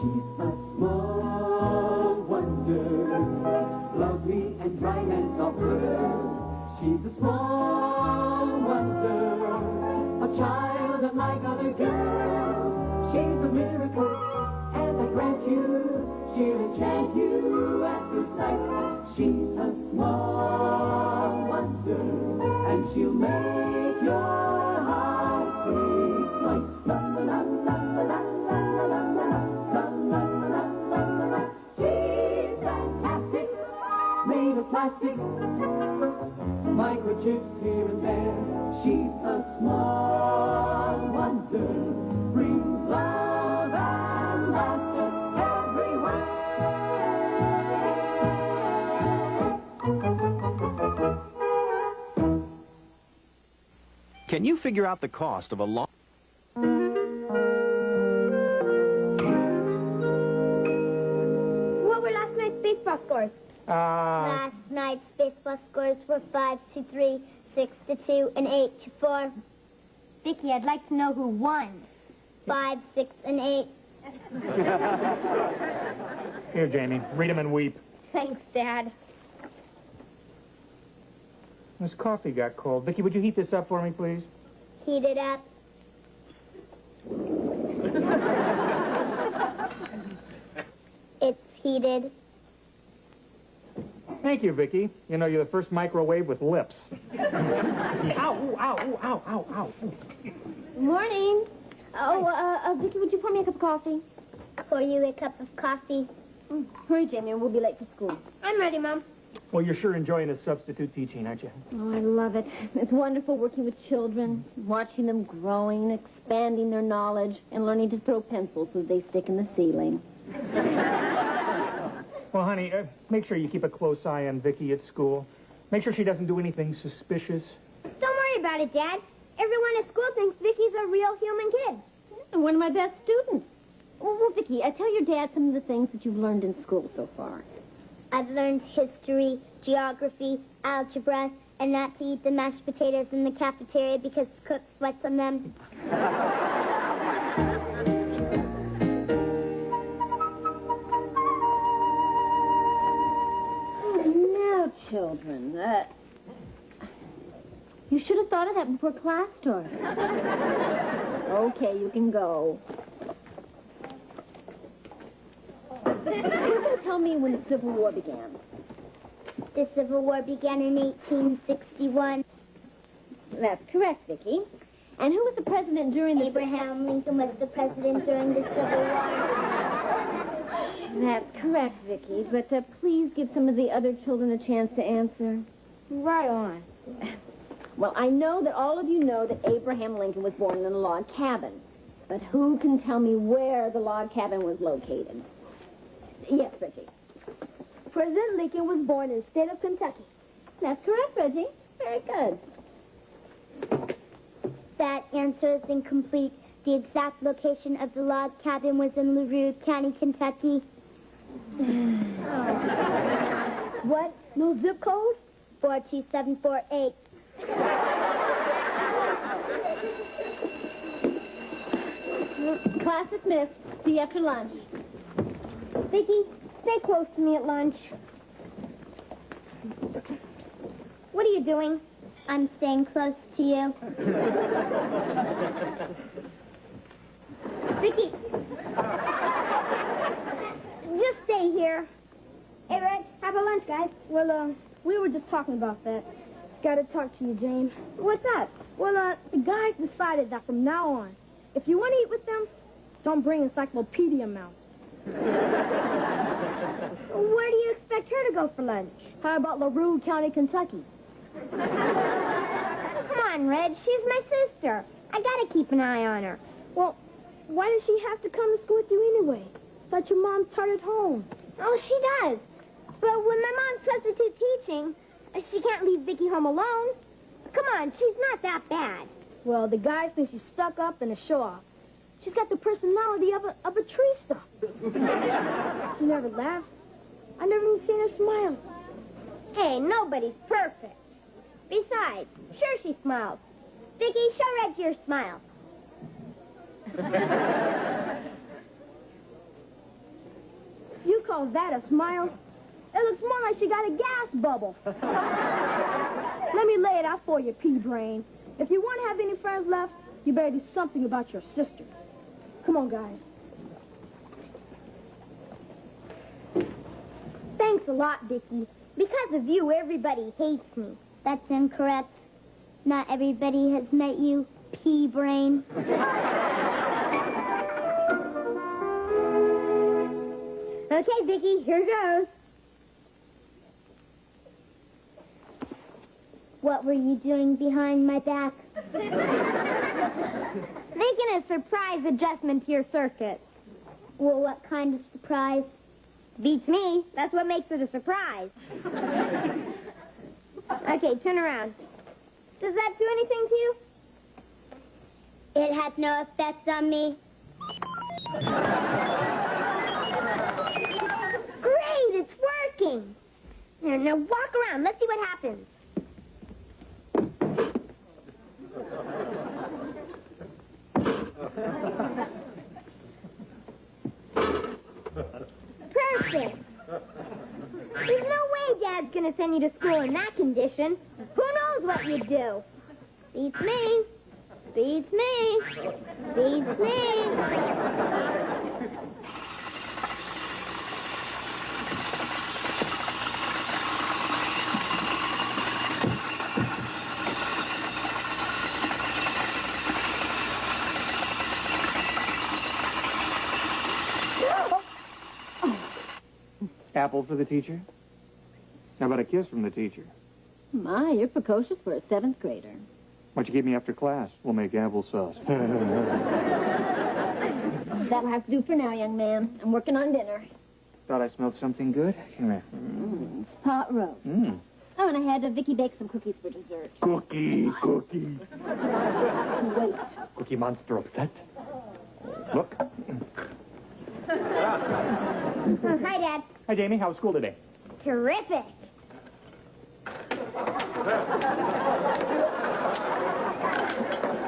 She's a small wonder, lovely and bright and soft girl. She's a small wonder, a child unlike other girls. She's a miracle, and I grant you, she'll enchant you at first sight. She's a small wonder, and she'll make your heart take flight. La la la la la la la la la la la la la. She's fantastic, made of plastic, microchips here and there. She's a small wonder, brings love and laughter everywhere. Can you figure out the cost of a long... What were last night's baseball scores? Last night's baseball scores were 5-3, 6-2, and 8-4. Vicky, I'd like to know who won. 5, 6, and 8. Here, Jamie. Read them and weep. Thanks, Dad. This coffee got cold. Vicky, would you heat this up for me, please? Heat it up. It's heated. Thank you, Vicky. You know, you're the first microwave with lips. Ow, ooh, ow, ooh, ow, ow, ow. Morning. Oh, Vicky, would you pour me a cup of coffee? Pour you a cup of coffee. Hurry, Jamie, we'll be late for school. I'm ready, Mom. Well, you're sure enjoying this substitute teaching, aren't you? Oh, I love it. It's wonderful working with children, watching them growing, expanding their knowledge, and learning to throw pencils so they stick in the ceiling. Well, honey, make sure you keep a close eye on Vicky at school. Make sure she doesn't do anything suspicious. Don't worry about it, Dad. Everyone at school thinks Vicky's a real human kid. And one of my best students. Well, Vicky, tell your dad some of the things that you've learned in school so far. I've learned history, geography, algebra, and not to eat the mashed potatoes in the cafeteria because the cook sweats on them. Now, children, you should have thought of that before class started. Okay, you can go. Who can tell me when the Civil War began? The Civil War began in 1861. That's correct, Vicky. And who was the president during the... Abraham Lincoln was the president during the Civil War. That's correct, Vicky. But please give some of the other children a chance to answer. Right on. Well, I know that all of you know that Abraham Lincoln was born in a log cabin. But who can tell me where the log cabin was located? Yes, Reggie. President Lincoln was born in the state of Kentucky. That's correct, Reggie. Very good. That answer is incomplete. The exact location of the log cabin was in LaRue County, Kentucky. What? No zip code? 42748. Class dismissed. See you after lunch. Vicky, stay close to me at lunch. What are you doing? I'm staying close to you. Vicky! Just stay here. Hey, Reg, how about lunch, guys? Well, we were just talking about that. Gotta talk to you, James. What's up? Well, the guys decided that from now on, if you want to eat with them, don't bring Encyclopedia Mouth. Where do you expect her to go for lunch? How about LaRue County, Kentucky? Come on, Reg. She's my sister. I gotta keep an eye on her. Well, why does she have to come to school with you anyway? Thought your mom taught at home. Oh, she does. But when my mom's substitute teaching, she can't leave Vicky home alone. Come on, she's not that bad. Well, the guys think she's stuck up and a show-off. She's got the personality of a tree stump. She never laughs. I've never even seen her smile. Hey, nobody's perfect. Besides, sure she smiles. Vicky, show Reg your smile. call that a smile? It looks more like she got a gas bubble. Let me lay it out for you, pea-brain. If you want to have any friends left, you better do something about your sister. Come on, guys. Thanks a lot, Vicky. Because of you, everybody hates me. That's incorrect. Not everybody has met you, pea-brain. Okay, Vicky, here goes. What were you doing behind my back? Making a surprise adjustment to your circuit. Well, what kind of surprise? Beats me. That's what makes it a surprise. Okay, turn around. Does that do anything to you? It has no effect on me. Great, it's working. Now walk around. Let's see what happens. Perfect. There's no way Dad's going to send you to school in that condition. Who knows what you'd do? Beats me. Beats me. Beats me. Apple for the teacher? How about a kiss from the teacher? My, you're precocious for a 7th grader. Why don't you give me after class? We'll make applesauce. That'll have to do for now, young man. I'm working on dinner. Thought I smelled something good? Come here. It's pot roast. Oh, and I had Vicky bake some cookies for dessert. Cookie. Wait. Cookie Monster upset. Look. Hi, Dad. Hi, Jamie. How was school today? Terrific.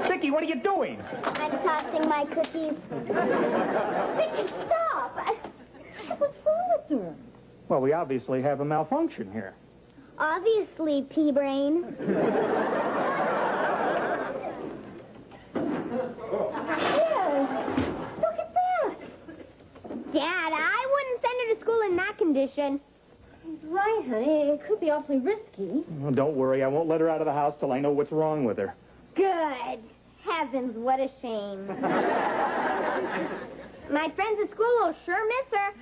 Vicky, what are you doing? I'm tossing my cookies. Vicky, stop! What's wrong with her? Well, we obviously have a malfunction here. Obviously, pea-brain. Look at that! Dad, I wouldn't send her to school in that condition. He's right, honey. It could be awfully risky. Well, don't worry. I won't let her out of the house till I know what's wrong with her. Good. Heavens, what a shame. My friends at school will sure miss her.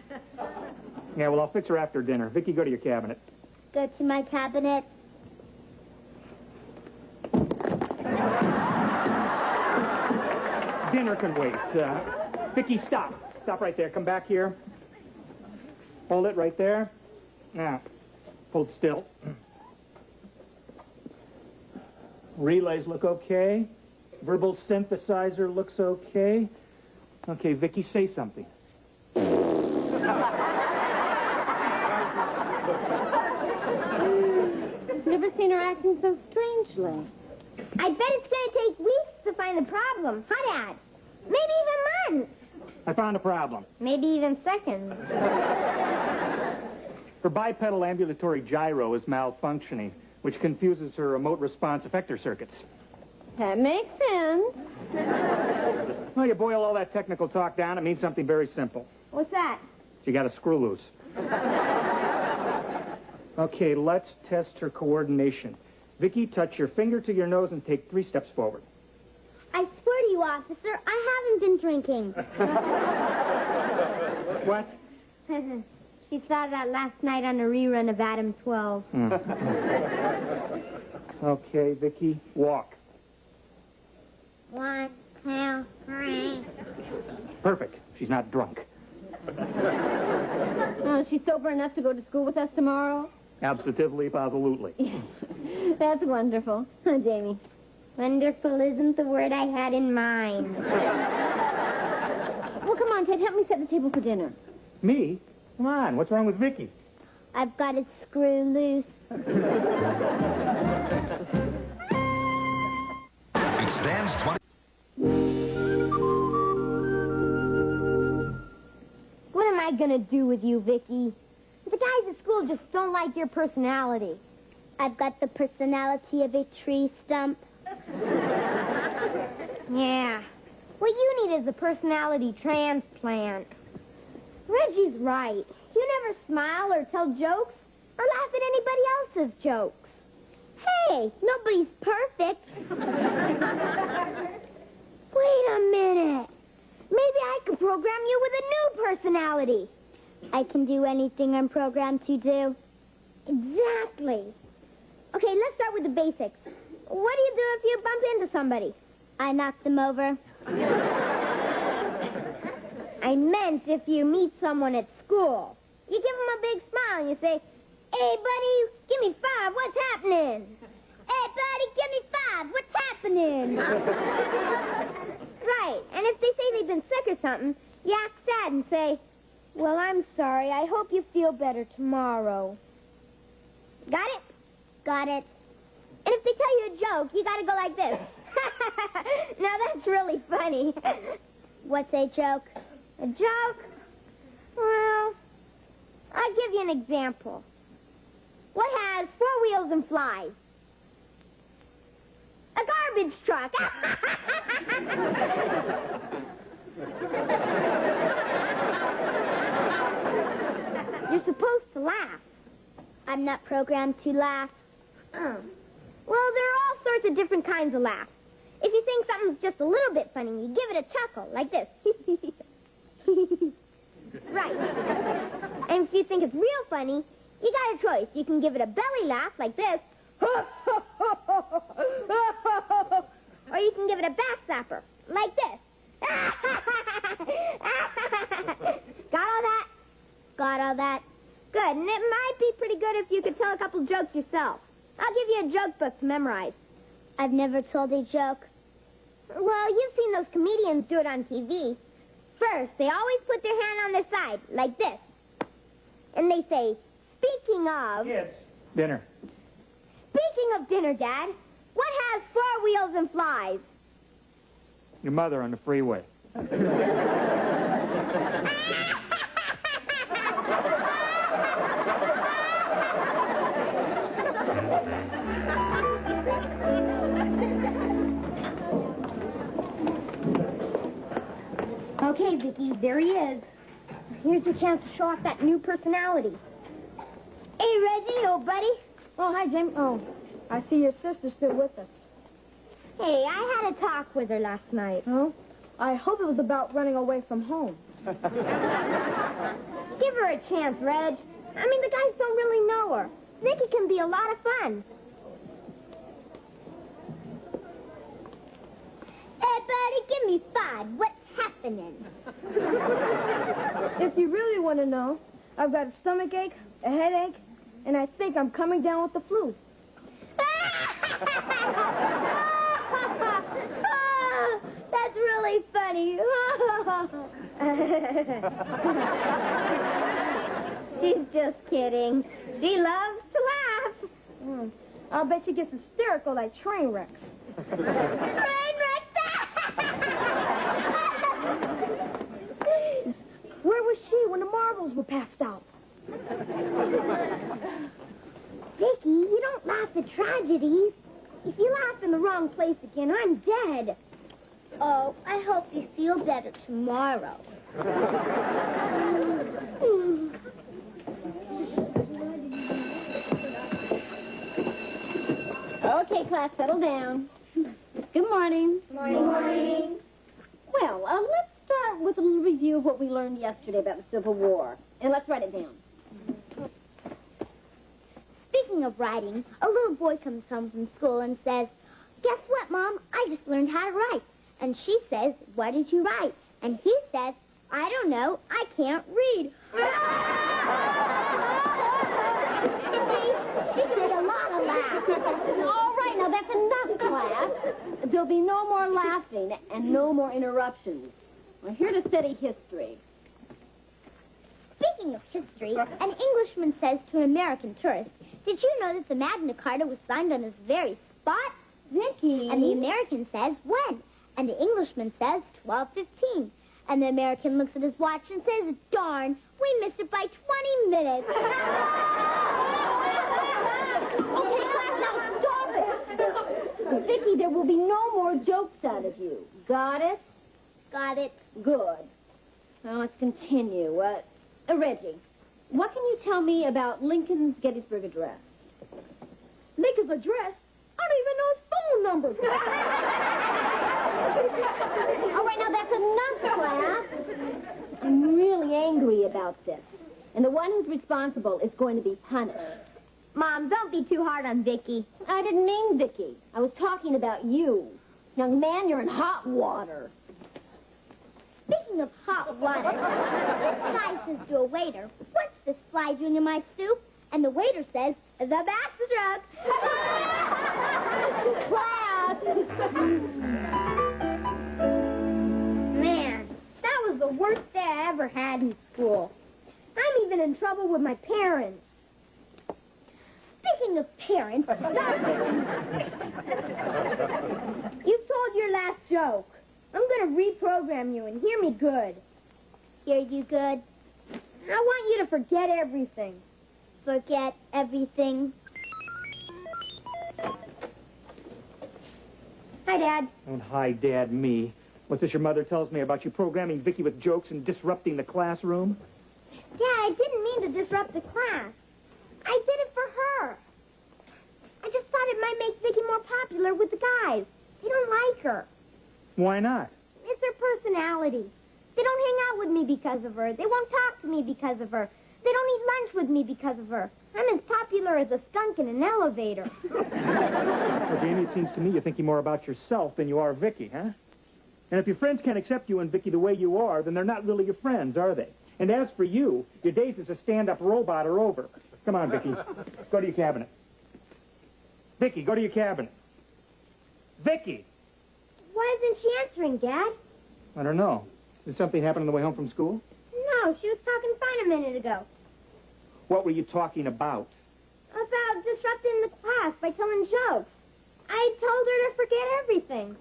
Yeah, well, I'll fix her after dinner. Vicky, go to your cabinet. Go to my cabinet. Dinner can wait. Vicky, stop. Stop right there. Come back here. Hold it right there. Now, hold still. Relays look okay. Verbal synthesizer looks okay. Okay, Vicky, say something. Never seen her acting so strangely. I bet it's going to take weeks to find the problem. Huh, Dad? Maybe even months. I found a problem. Maybe even seconds. Her bipedal ambulatory gyro is malfunctioning, which confuses her remote response effector circuits. That makes sense. Well, you boil all that technical talk down, it means something very simple. What's that? She got a screw loose. Okay, let's test her coordination. Vicky, touch your finger to your nose and take 3 steps forward. I swear to you, officer, I haven't been drinking. What? She saw that last night on a rerun of Adam 12. Okay, Vicky, walk. 1, 2, 3. Perfect. She's not drunk. Oh, is she sober enough to go to school with us tomorrow? Absolutely, positively. That's wonderful. Huh, Jamie? Wonderful isn't the word I had in mind. Well, come on, Ted. Help me set the table for dinner. Me? Come on, what's wrong with Vicky? I've got it screw loose. It stands 20. What am I gonna do with you, Vicky? The guys at school just don't like your personality. I've got the personality of a tree stump. Yeah. What you need is a personality transplant. Reggie's right. You never smile or tell jokes or laugh at anybody else's jokes. Hey, nobody's perfect. Wait a minute. Maybe I could program you with a new personality. I can do anything I'm programmed to do. Exactly. Okay, let's start with the basics. What do you do if you bump into somebody? I knock them over. I meant if you meet someone at school. You give them a big smile and you say, "Hey, buddy, give me 5. What's happening?" "Hey, buddy, give me 5. What's happening?" Right. And if they say they've been sick or something, you act sad and say, "Well, I'm sorry. I hope you feel better tomorrow." Got it? Got it. And if they tell you a joke, you gotta go like this. Now that's really funny. What's a joke? A joke? Well, I'll give you an example. What has 4 wheels and flies? A garbage truck. You're supposed to laugh. I'm not programmed to laugh. Oh. Well, there are all sorts of different kinds of laughs. If you think something's just a little bit funny, you give it a chuckle, like this. Right. And if you think it's real funny, you got a choice. You can give it a belly laugh, like this. Or you can give it a back zapper, like this. Got all that? Got all that? Good. And it might be pretty good if you could tell a couple jokes yourself. I'll give you a joke book to memorize. I've never told a joke. Well, you've seen those comedians do it on TV. First, they always put their hand on their side, like this. And they say, "Speaking of..." Kids, dinner. Speaking of dinner, Dad, what has 4 wheels and flies? Your mother on the freeway. Okay, Vicky, there he is. Here's your chance to show off that new personality. Hey, Reggie, old buddy. Oh, hi, Jamie. Oh, I see your sister's still with us. Hey, I had a talk with her last night. Oh? I hope it was about running away from home. Give her a chance, Reg. I mean, the guys don't really know her. Vicky can be a lot of fun. Hey, buddy, give me 5. What's happening? If you really want to know, I've got a stomach ache, a headache, and I think I'm coming down with the flu. That's really funny. She's just kidding. She loves to laugh. I'll bet she gets hysterical like train wrecks. Train wrecks! Where was she when the marbles were passed out? Vicky, you don't laugh at tragedies. If you laugh in the wrong place again, I'm dead. Oh, I hope you feel better tomorrow. Okay, class, settle down. Good morning. Morning. Morning. Well, let's start with a little review of what we learned yesterday about the Civil War. And let's write it down. Speaking of writing, a little boy comes home from school and says, "Guess what, Mom? I just learned how to write." And she says, "What did you write?" And he says, "I don't know. I can't read." She can be a lot of laughs. All right, now that's enough, class. There'll be no more laughing and no more interruptions. We're here to study history. Speaking of history, an Englishman says to an American tourist, "Did you know that the Magna Carta was signed on this very spot?" Vicky. And the American says, "When?" And the Englishman says, 12:15. And the American looks at his watch and says, "Darn, We missed it by 20 minutes. Okay, class, now stop it. Vicky, there will be no more jokes out of you. Got it? Got it. Good. Now let's continue. Reggie, what can you tell me about Lincoln's Gettysburg Address? Lincoln's address? I don't even know his phone number. All right, now that's enough, class. I'm really angry about this. And the one who's responsible is going to be punished. Mom, don't be too hard on Vicky. I didn't mean Vicky. I was talking about you. Young man, you're in hot water. Speaking of hot water, this guy says to a waiter, "What's this fly doing in my soup?" And the waiter says, "The bath drug." Class! Man, that was the worst day I ever had in school. I'm even in trouble with my parents. Speaking of parents, you've told your last joke. I'm going to reprogram you and hear me good. Hear you good? I want you to forget everything. Forget everything. Hi, Dad. Don't hi, Dad, me. What's this your mother tells me about you programming Vicky with jokes and disrupting the classroom? Dad, I didn't mean to disrupt the class. I did it for her. I just thought it might make Vicky more popular with the guys. They don't like her. Why not? It's her personality. They don't hang out with me because of her. They won't talk to me because of her. They don't eat lunch with me because of her. I'm as popular as a skunk in an elevator. Well, Jamie, it seems to me you're thinking more about yourself than you are Vicky, huh? And if your friends can't accept you and Vicky the way you are, then they're not really your friends, are they? And as for you, your days as a stand-up robot are over. Come on, Vicky. Go to your cabinet. Vicky, go to your cabinet. Vicky! Why isn't she answering, Dad? I don't know. Did something happen on the way home from school? No, she was talking fine a minute ago. What were you talking about? About disrupting the class by telling jokes. I told her to forget everything.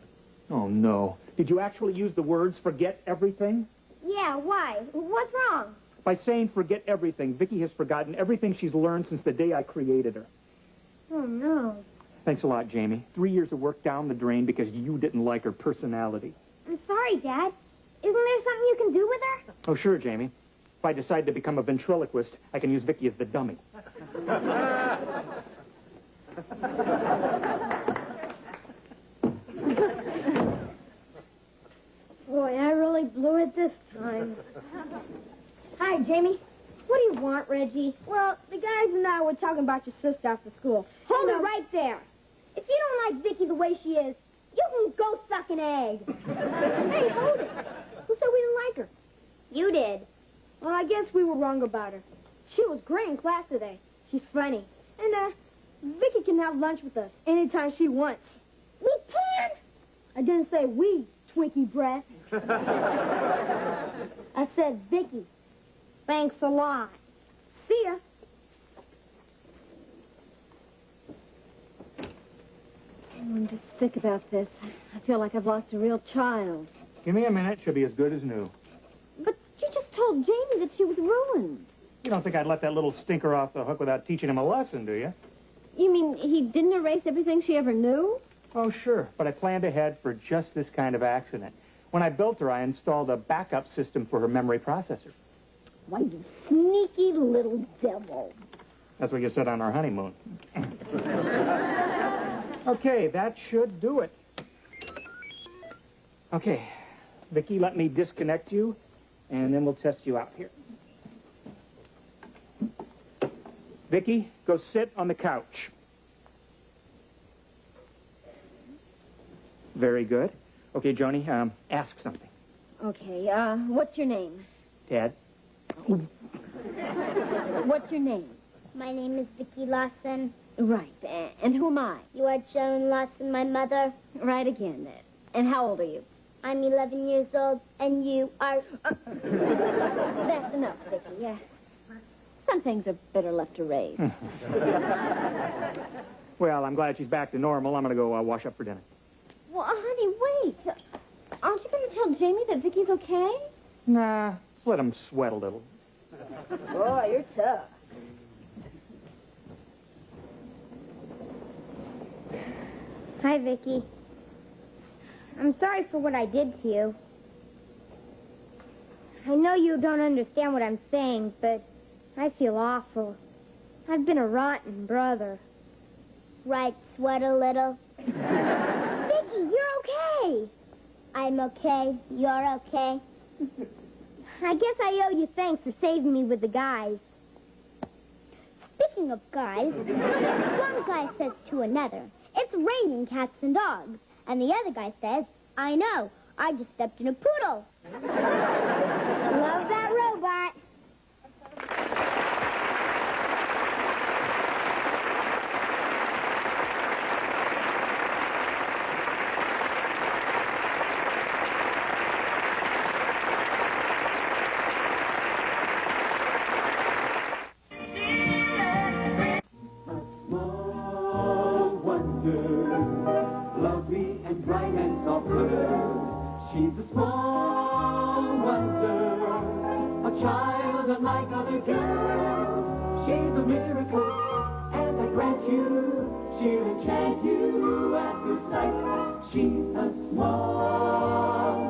Oh, no. Did you actually use the words forget everything? Yeah, why? What's wrong? By saying forget everything, Vicky has forgotten everything she's learned since the day I created her. Oh, no. Thanks a lot, Jamie. 3 years of work down the drain because you didn't like her personality. I'm sorry, Dad. Isn't there something you can do with her? Oh, sure, Jamie. If I decide to become a ventriloquist, I can use Vicky as the dummy. Boy, I really blew it this time. Hi, Jamie. What do you want, Reggie? Well, the guys and I were talking about your sister after school. Hold it right there. If you don't like Vicky the way she is, you can go suck an egg. Hey, hold it. Who said we didn't like her? You did. Well, I guess we were wrong about her. She was great in class today. She's funny. And, Vicky can have lunch with us anytime she wants. We can? I didn't say we, Twinkie breath. I said Vicky. Thanks a lot. See ya. I'm just sick about this. I feel like I've lost a real child. Give me a minute. She'll be as good as new. But you just told Jamie that she was ruined. You don't think I'd let that little stinker off the hook without teaching him a lesson, do you? You mean he didn't erase everything she ever knew? Oh, sure. But I planned ahead for just this kind of accident. When I built her, I installed a backup system for her memory processor. Why, you sneaky little devil. That's what you said on our honeymoon. Okay, that should do it. Okay, Vicky, let me disconnect you, and then we'll test you out here. Vicky, go sit on the couch. Very good. Okay, Joni, ask something. Okay, what's your name? Ted? What's your name? My name is Vicky Lawson. Right, and who am I? You are Joan Lawson, my mother. Right again. And how old are you? I'm 11 years old, and you are... That's enough, Vicky. Yeah. Some things are better left to raise. Well, I'm glad she's back to normal. I'm going to go wash up for dinner. Well, honey, wait. Aren't you going to tell Jamie that Vicky's okay? Nah, just let him sweat a little. Boy, you're tough. Hi, Vicky. I'm sorry for what I did to you. I know you don't understand what I'm saying, but I feel awful. I've been a rotten brother. Right, sweat a little. Vicky, you're okay. I'm okay. You're okay. I guess I owe you thanks for saving me with the guys. Speaking of guys, one guy says to another, "It's raining cats and dogs." And the other guy says, "I know. I just stepped in a poodle." Love that robot. A small wonder, lovely and bright and soft birds. She's a small wonder, a child unlike other girls. She's a miracle, and I grant you, she'll enchant you at first sight. She's a small